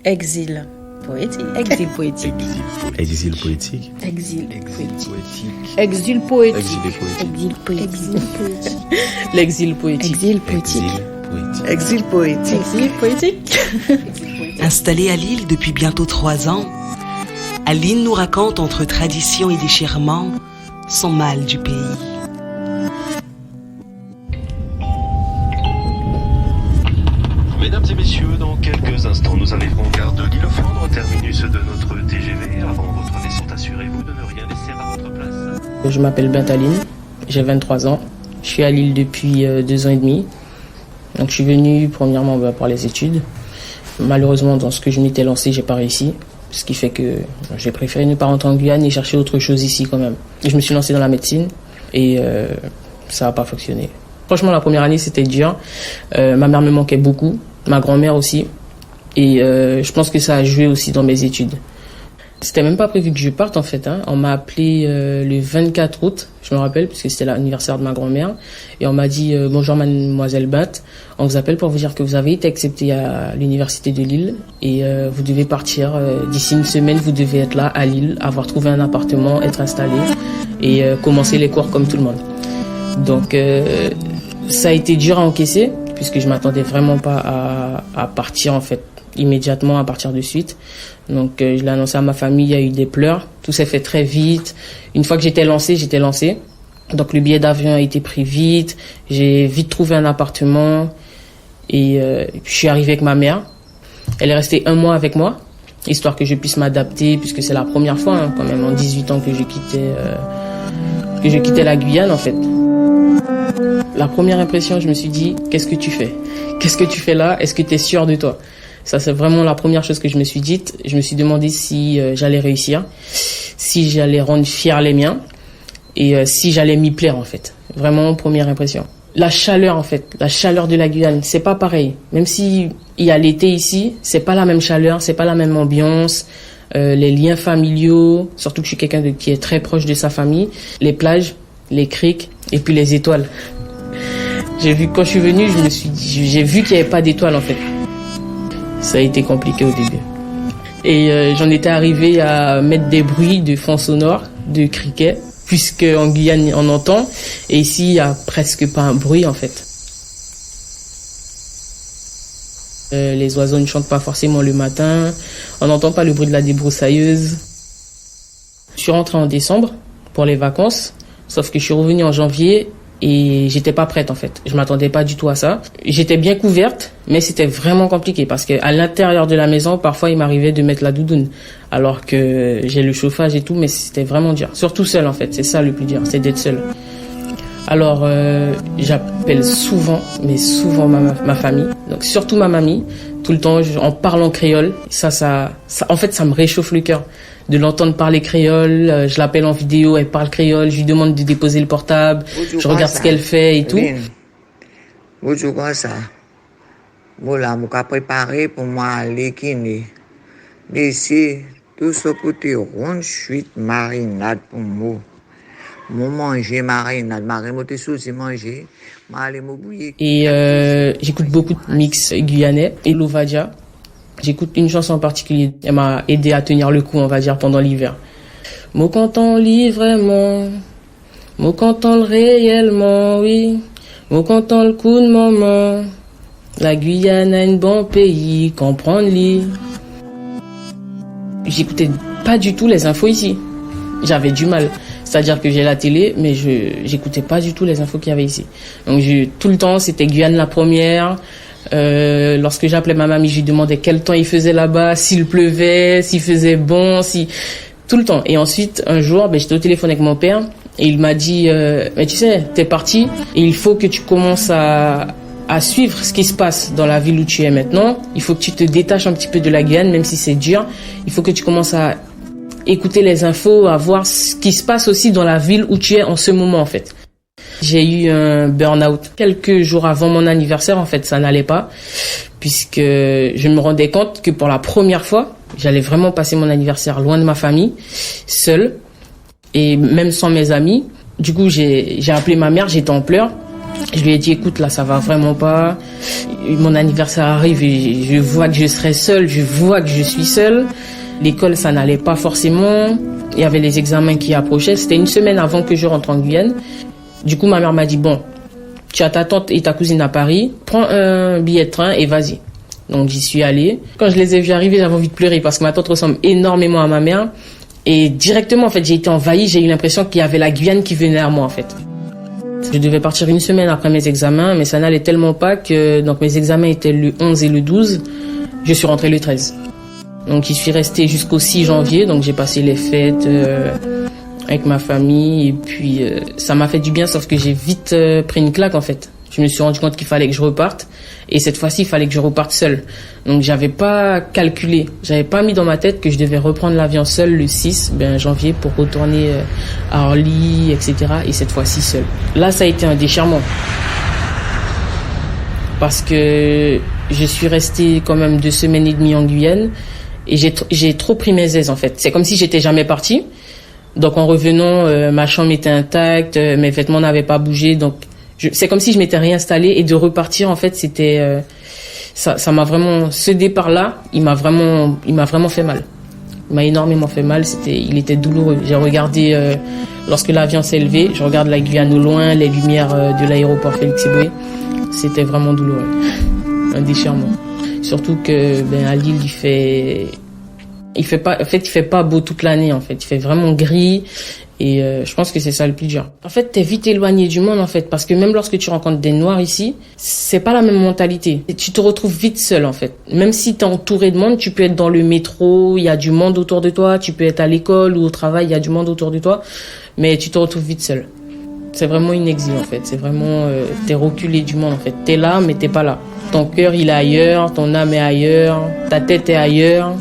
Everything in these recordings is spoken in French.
Exil poétique. Exil poétique. Exil poétique. Exil poétique. Exil poétique. Exil poétique. L'exil poétique. Exil poétique. Exil poétique. Exil poétique. Installée à Lille depuis bientôt 3 ans, Aline nous raconte entre tradition et déchirement son mal du pays. Mesdames et messieurs, dans quelques instants, nous arriverons gare de Lille-Flandre, terminus de notre TGV. Avant votre descente, assurez-vous de ne rien laisser à votre place. Je m'appelle Aline, j'ai 23 ans. Je suis à Lille depuis 2 ans et demi. Donc je suis venu premièrement pour les études. Malheureusement, dans ce que je m'étais lancé, j'ai pas réussi. Ce qui fait que j'ai préféré ne pas rentrer en Guyane et chercher autre chose ici quand même. Et je me suis lancé dans la médecine et ça n'a pas fonctionné. Franchement, la première année, c'était dur. Ma mère me manquait beaucoup, ma grand-mère aussi. Et je pense que ça a joué aussi dans mes études. C'était même pas prévu que je parte en fait. On m'a appelé le 24 août, je me rappelle, puisque c'était l'anniversaire de ma grand-mère. Et on m'a dit « Bonjour mademoiselle Bat, on vous appelle pour vous dire que vous avez été acceptée à l'université de Lille et vous devez partir. D'ici une semaine, vous devez être là à Lille, avoir trouvé un appartement, être installé et commencer les cours comme tout le monde. » Donc ça a été dur à encaisser, puisque je m'attendais vraiment pas à partir en fait immédiatement, à partir de suite. Donc je l'ai annoncé à ma famille, il y a eu des pleurs, tout s'est fait très vite. Une fois que j'étais lancée. Donc le billet d'avion a été pris vite, j'ai vite trouvé un appartement et je suis arrivée avec ma mère. Elle est restée 1 mois avec moi, histoire que je puisse m'adapter, puisque c'est la première fois quand même en 18 ans que je quittais la Guyane en fait. La première impression, je me suis dit, qu'est-ce que tu fais? Qu'est-ce que tu fais là? Est-ce que tu es sûre de toi? Ça, c'est vraiment la première chose que je me suis dite. Je me suis demandé si j'allais réussir, si j'allais rendre fiers les miens et si j'allais m'y plaire en fait. Vraiment, première impression. La chaleur en fait, la chaleur de la Guyane, c'est pas pareil. Même si il y a l'été ici, c'est pas la même chaleur, c'est pas la même ambiance. Les liens familiaux, surtout que je suis quelqu'un qui est très proche de sa famille. Les plages, les criques et puis les étoiles. Quand je suis venue, j'ai vu qu'il n'y avait pas d'étoiles en fait. Ça a été compliqué au début. Et j'en étais arrivée à mettre des bruits de fond sonore, de criquets, puisque en Guyane on entend, et ici il n'y a presque pas un bruit en fait. Les oiseaux ne chantent pas forcément le matin, on n'entend pas le bruit de la débroussailleuse. Je suis rentrée en décembre pour les vacances, sauf que je suis revenue en janvier et j'étais pas prête en fait. Je m'attendais pas du tout à ça. J'étais bien couverte, mais c'était vraiment compliqué parce que à l'intérieur de la maison, parfois il m'arrivait de mettre la doudoune, alors que j'ai le chauffage et tout, mais c'était vraiment dur. Surtout seule en fait, c'est ça le plus dur, c'est d'être seule. Alors j'appelle souvent ma famille, donc surtout ma mamie, tout le temps en parlant créole. Ça en fait ça me réchauffe le cœur de l'entendre parler créole. Je l'appelle en vidéo, elle parle créole, je lui demande de déposer le portable, je regarde ce qu'elle fait et tout. Bonjour, ça. Voilà, je vais préparer pour moi aller kiné. D'ici, tout ce côté rond, suite marinade pour moi. Moi manger marinade, marinade sous manger, m'aller me bouillir. Et j'écoute beaucoup de mix guyanais et Lovadia. J'écoute une chanson en particulier, elle m'a aidé à tenir le coup, on va dire, pendant l'hiver. Mo content li vraiment, mo content le réellement, oui. Mo content le coup de maman. La Guyane a un bon pays, comprendre-li. J'écoutais pas du tout les infos ici. J'avais du mal. C'est-à-dire que j'ai la télé, mais j'écoutais pas du tout les infos qu'il y avait ici. Donc tout le temps, c'était Guyane la première. Lorsque j'appelais ma mamie, je lui demandais quel temps il faisait là-bas, s'il pleuvait, s'il faisait bon, tout le temps. Et ensuite, un jour, j'étais au téléphone avec mon père et il m'a dit mais tu sais, t'es parti et il faut que tu commences à suivre ce qui se passe dans la ville où tu es maintenant. Il faut que tu te détaches un petit peu de la Guyane, même si c'est dur. Il faut que tu commences à écouter les infos, à voir ce qui se passe aussi dans la ville où tu es en ce moment en fait. J'ai eu un burn-out quelques jours avant mon anniversaire, en fait, ça n'allait pas, puisque je me rendais compte que pour la première fois, j'allais vraiment passer mon anniversaire loin de ma famille, seule, et même sans mes amis. Du coup, j'ai appelé ma mère, j'étais en pleurs, Je lui ai dit, écoute, là, ça va vraiment pas. Mon anniversaire arrive et je vois que je serai seule, je vois que je suis seule. L'école, ça n'allait pas forcément. Il y avait les examens qui approchaient. C'était une semaine avant que je rentre en Guyane. Du coup, ma mère m'a dit, bon, tu as ta tante et ta cousine à Paris, prends un billet de train et vas-y. Donc, j'y suis allée. Quand je les ai vus arriver, j'avais envie de pleurer parce que ma tante ressemble énormément à ma mère. Et directement, en fait, j'ai été envahie. J'ai eu l'impression qu'il y avait la Guyane qui venait à moi, en fait. Je devais partir une semaine après mes examens, mais ça n'allait tellement pas que, donc, mes examens étaient le 11 et le 12. Je suis rentrée le 13. Donc, j'y suis restée jusqu'au 6 janvier. Donc, j'ai passé les fêtes, avec ma famille. Et puis, ça m'a fait du bien, sauf que j'ai vite pris une claque, en fait. Je me suis rendu compte qu'il fallait que je reparte. Et cette fois-ci, il fallait que je reparte seule. Donc, j'avais pas calculé. J'avais pas mis dans ma tête que je devais reprendre l'avion seule le 6 janvier pour retourner à Orly, etc. Et cette fois-ci seule. Là, ça a été un déchirement. Parce que je suis restée quand même 2 semaines et demie en Guyane. Et j'ai trop pris mes aises, en fait. C'est comme si j'étais jamais partie. Donc, en revenant, ma chambre était intacte, mes vêtements n'avaient pas bougé. Donc, c'est comme si je m'étais réinstallée et de repartir, en fait, c'était, ça m'a vraiment, ce départ-là, il m'a vraiment fait mal. Il m'a énormément fait mal. Il était douloureux. J'ai regardé, lorsque l'avion s'est élevé, je regarde la Guyane au loin, les lumières de l'aéroport Félix-Éboué. C'était vraiment douloureux. Un déchirement. Surtout que, à Lille, il fait pas beau toute l'année, en fait. Il fait vraiment gris. Et je pense que c'est ça le plus dur. En fait, t'es vite éloigné du monde, en fait, parce que même lorsque tu rencontres des Noirs ici, c'est pas la même mentalité. Et tu te retrouves vite seul, en fait. Même si t'es entouré de monde, tu peux être dans le métro, il y a du monde autour de toi, tu peux être à l'école ou au travail, il y a du monde autour de toi, mais tu te retrouves vite seul. C'est vraiment une exil, en fait. C'est vraiment, t'es reculé du monde, en fait. T'es là, mais t'es pas là. Ton cœur, il est ailleurs, ton âme est ailleurs, ta tête est ailleurs.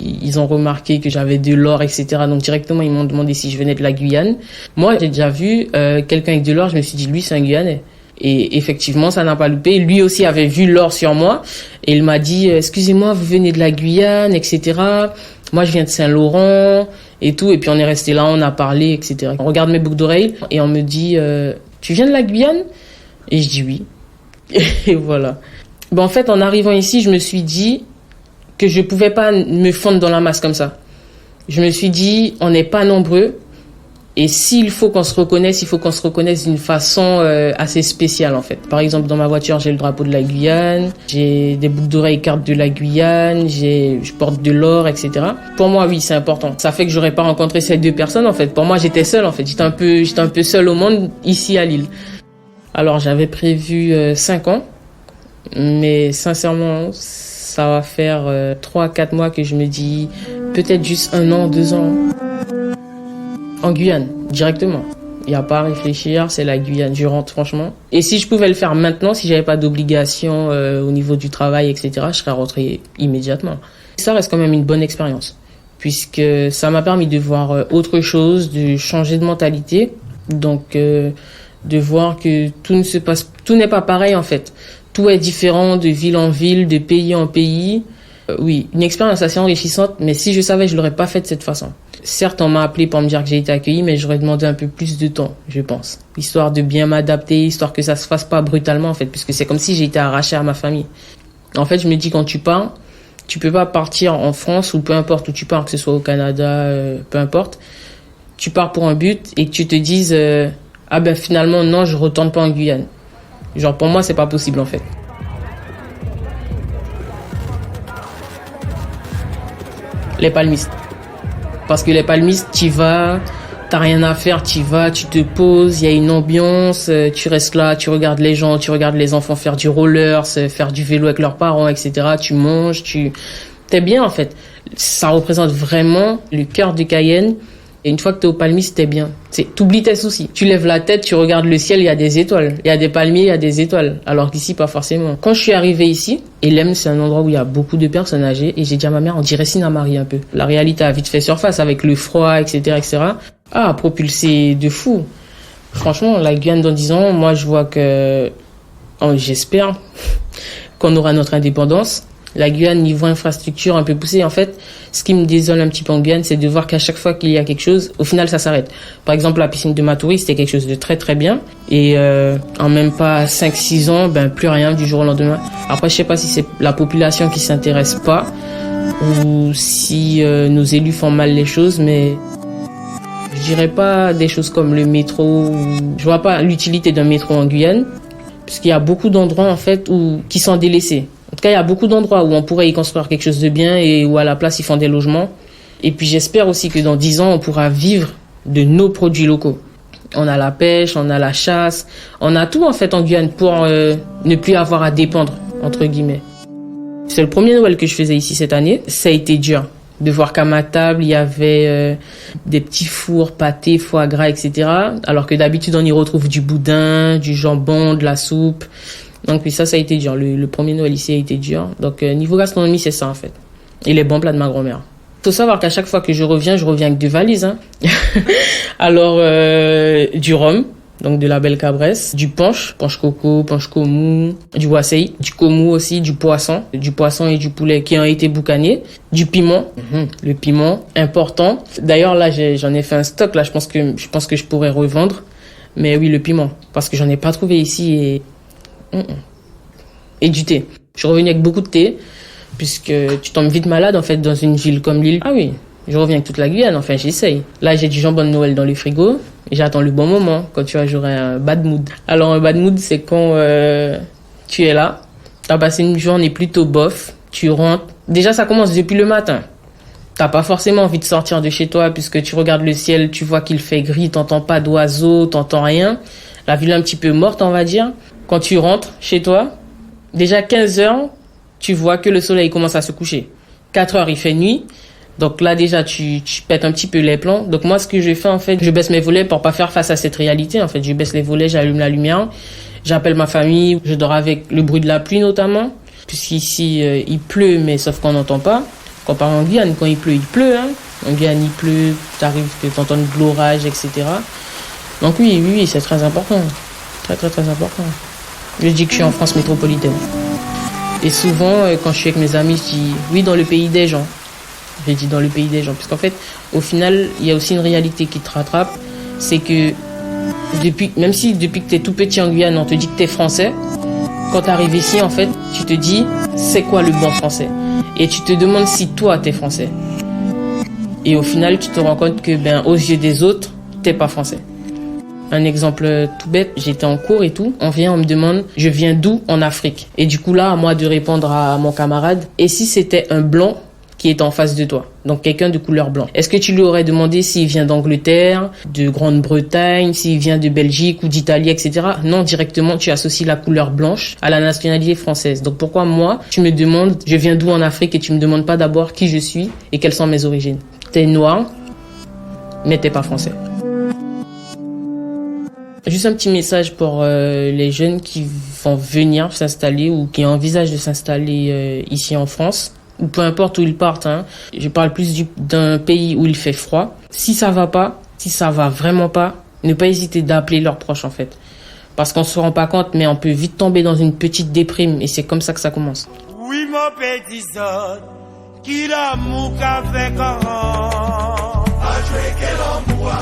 Ils ont remarqué que j'avais de l'or, etc. Donc directement, ils m'ont demandé si je venais de la Guyane. Moi, j'ai déjà vu quelqu'un avec de l'or. Je me suis dit, lui, c'est un Guyanais. Et effectivement, ça n'a pas loupé. Lui aussi avait vu l'or sur moi. Et il m'a dit, excusez-moi, vous venez de la Guyane, etc. Moi, je viens de Saint-Laurent et tout. Et puis, on est resté là, on a parlé, etc. On regarde mes boucles d'oreilles et on me dit, tu viens de la Guyane? Et je dis oui. Et voilà. En fait, en arrivant ici, je me suis dit que je pouvais pas me fondre dans la masse comme ça. Je me suis dit, on n'est pas nombreux. Et s'il faut qu'on se reconnaisse, il faut qu'on se reconnaisse d'une façon assez spéciale, en fait. Par exemple, dans ma voiture, j'ai le drapeau de la Guyane, j'ai des boucles d'oreilles cartes de la Guyane, je porte de l'or, etc. Pour moi, oui, c'est important. Ça fait que j'aurais pas rencontré ces 2 personnes, en fait. Pour moi, j'étais seule, en fait. J'étais un peu seule au monde, ici à Lille. Alors, j'avais prévu 5 ans. Mais sincèrement, ça va faire 3 à 4 mois que je me dis peut-être juste 1 an, 2 ans. En Guyane, directement. Il n'y a pas à réfléchir, c'est la Guyane. Je rentre, franchement. Et si je pouvais le faire maintenant, si j'avais pas d'obligation au niveau du travail, etc., je serais rentrée immédiatement. Ça reste quand même une bonne expérience, puisque ça m'a permis de voir autre chose, de changer de mentalité. Donc, de voir que tout n'est pas pareil, en fait. Tout est différent de ville en ville, de pays en pays. Oui, une expérience assez enrichissante, mais si je savais, je l'aurais pas fait de cette façon. Certes, on m'a appelé pour me dire que j'ai été accueillie, mais j'aurais demandé un peu plus de temps, je pense. Histoire de bien m'adapter, histoire que ça se fasse pas brutalement, en fait, puisque c'est comme si j'ai été arrachée à ma famille. En fait, je me dis, quand tu pars, tu peux pas partir en France ou peu importe où tu pars, que ce soit au Canada, peu importe. Tu pars pour un but et que tu te dises, finalement, non, je retourne pas en Guyane. Genre, pour moi, c'est pas possible, en fait. Les palmistes. Parce que les palmistes, t'y vas, t'as rien à faire, t'y vas, tu te poses, il y a une ambiance, tu restes là, tu regardes les gens, tu regardes les enfants faire du roller, faire du vélo avec leurs parents, etc. Tu manges, t'es bien, en fait. Ça représente vraiment le cœur de Cayenne. Et une fois que t'es au palmiste, t'es bien. T'oublies tes soucis. Tu lèves la tête, tu regardes le ciel, il y a des étoiles. Il y a des palmiers, il y a des étoiles. Alors qu'ici, pas forcément. Quand je suis arrivée ici, Elem, c'est un endroit où il y a beaucoup de personnes âgées. Et j'ai dit à ma mère, on dirait Sinamari un peu. La réalité a vite fait surface avec le froid, etc., etc. Ah, propulsé de fou. Franchement, la Guyane dans 10 ans, moi, je vois que, j'espère qu'on aura notre indépendance. La Guyane, niveau infrastructure un peu poussée, en fait, ce qui me désole un petit peu en Guyane, c'est de voir qu'à chaque fois qu'il y a quelque chose, au final, ça s'arrête. Par exemple, la piscine de Matoury, c'était quelque chose de très très bien. Et en même pas 5-6 ans, plus rien du jour au lendemain. Après, je sais pas si c'est la population qui s'intéresse pas ou si nos élus font mal les choses, mais je dirais pas des choses comme le métro. Je vois pas l'utilité d'un métro en Guyane, puisqu'il y a beaucoup d'endroits en fait qui sont délaissés. En tout cas, il y a beaucoup d'endroits où on pourrait y construire quelque chose de bien et où à la place ils font des logements. Et puis j'espère aussi que dans 10 ans, on pourra vivre de nos produits locaux. On a la pêche, on a la chasse, on a tout en fait en Guyane pour ne plus avoir à dépendre, entre guillemets. C'est le premier Noël que je faisais ici cette année. Ça a été dur de voir qu'à ma table, il y avait des petits fours, pâtés, foie gras, etc. Alors que d'habitude, on y retrouve du boudin, du jambon, de la soupe. Donc oui, ça a été dur. Le premier Noël ici a été dur. Donc niveau gastronomie, c'est ça en fait. Et les bons plats de ma grand-mère. Faut savoir qu'à chaque fois que je reviens avec 2 valises. Hein. Alors, du rhum, donc de la belle cabresse, du punch coco, punch komu, du wasei, du komu aussi, du poisson et du poulet qui ont été boucanés, du piment, le piment, important. D'ailleurs, là, j'en ai fait un stock, là, je pense que je pourrais revendre. Mais oui, le piment, parce que j'en ai pas trouvé ici et du thé. Je suis revenu avec beaucoup de thé, puisque tu tombes vite malade, en fait, dans une ville comme Lille. Ah oui, je reviens avec toute la Guyane, enfin, j'essaye. Là, j'ai du jambon de Noël dans le frigo. J'attends le bon moment, quand tu vois, j'aurai un bad mood. Alors, un bad mood, c'est quand tu es là, t'as passé une journée plutôt bof, tu rentres. Déjà, ça commence depuis le matin. T'as pas forcément envie de sortir de chez toi, puisque tu regardes le ciel, tu vois qu'il fait gris, t'entends pas d'oiseaux, t'entends rien. La ville est un petit peu morte, on va dire. Quand tu rentres chez toi, déjà 15 heures, tu vois que le soleil commence à se coucher. 4 heures, il fait nuit. Donc là, déjà, tu pètes un petit peu les plombs. Donc moi, ce que je fais, en fait, je baisse mes volets pour pas faire face à cette réalité. En fait, je baisse les volets, j'allume la lumière. J'appelle ma famille. Je dors avec le bruit de la pluie, notamment. Puisqu'ici, il pleut, mais sauf qu'on n'entend pas. Comparé en Guyane, quand il pleut, hein. En Guyane, il pleut, t'arrives que t'entends de l'orage, etc. Donc oui, c'est très important. Très, très, très important. Je dis que je suis en France métropolitaine. Et souvent, quand je suis avec mes amis, je dis oui, dans le pays des gens. Je dis dans le pays des gens. Puisqu'en fait, au final, il y a aussi une réalité qui te rattrape. C'est que, même si depuis que tu es tout petit en Guyane, on te dit que tu es français, quand tu arrives ici, en fait, tu te dis c'est quoi le bon français? Et tu te demandes si toi, tu es français. Et au final, tu te rends compte que, aux yeux des autres, tu n'es pas français. Un exemple tout bête, j'étais en cours et tout, on me demande, je viens d'où en Afrique? Et du coup là, à moi de répondre à mon camarade, et si c'était un blanc qui est en face de toi, donc quelqu'un de couleur blanc, est-ce que tu lui aurais demandé s'il vient d'Angleterre, de Grande-Bretagne, s'il vient de Belgique ou d'Italie, etc. Non, directement, tu associes la couleur blanche à la nationalité française. Donc pourquoi moi, tu me demandes, je viens d'où en Afrique et tu me demandes pas d'abord qui je suis et quelles sont mes origines? T'es noir, mais t'es pas français. Juste un petit message pour les jeunes qui vont venir s'installer ou qui envisagent de s'installer ici en France, ou peu importe où ils partent. Hein. Je parle plus d'un pays où il fait froid. Si ça va pas, si ça va vraiment pas, ne pas hésiter d'appeler leurs proches en fait. Parce qu'on se rend pas compte, mais on peut vite tomber dans une petite déprime et c'est comme ça que ça commence. Oui, mon petit son, qui l'amour qu'a fait quand a joué quel amour,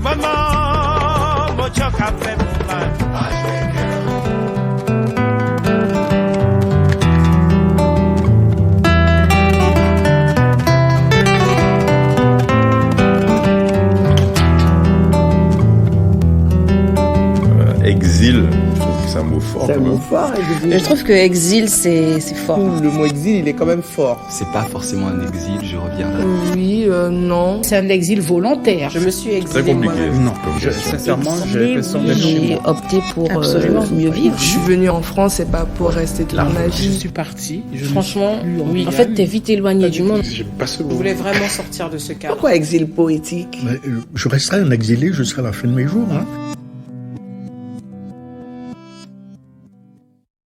maman, mon choc a fait mon mal, a joué Exil, je trouve que c'est un mot fort. C'est un mot fort, exil. Je trouve que exil, c'est fort. Le mot exil, il est quand même fort. C'est pas forcément un exil, je reviens là. Oui, non. C'est un exil volontaire. Je me suis exilée. Très compliqué. moi-même. Non, Sincèrement, j'ai l'impression d'être chez J'ai moi. opté pour mieux vivre. Je suis venue en France, c'est pas pour rester toute ma Je vie. suis partie. Franchement, oui. En fait, t'es vite éloigné du monde. J'aime pas ce Je mot. voulais vraiment sortir de ce cadre. Pourquoi exil poétique? Je resterai un exilé jusqu'à la fin de mes jours. Hein.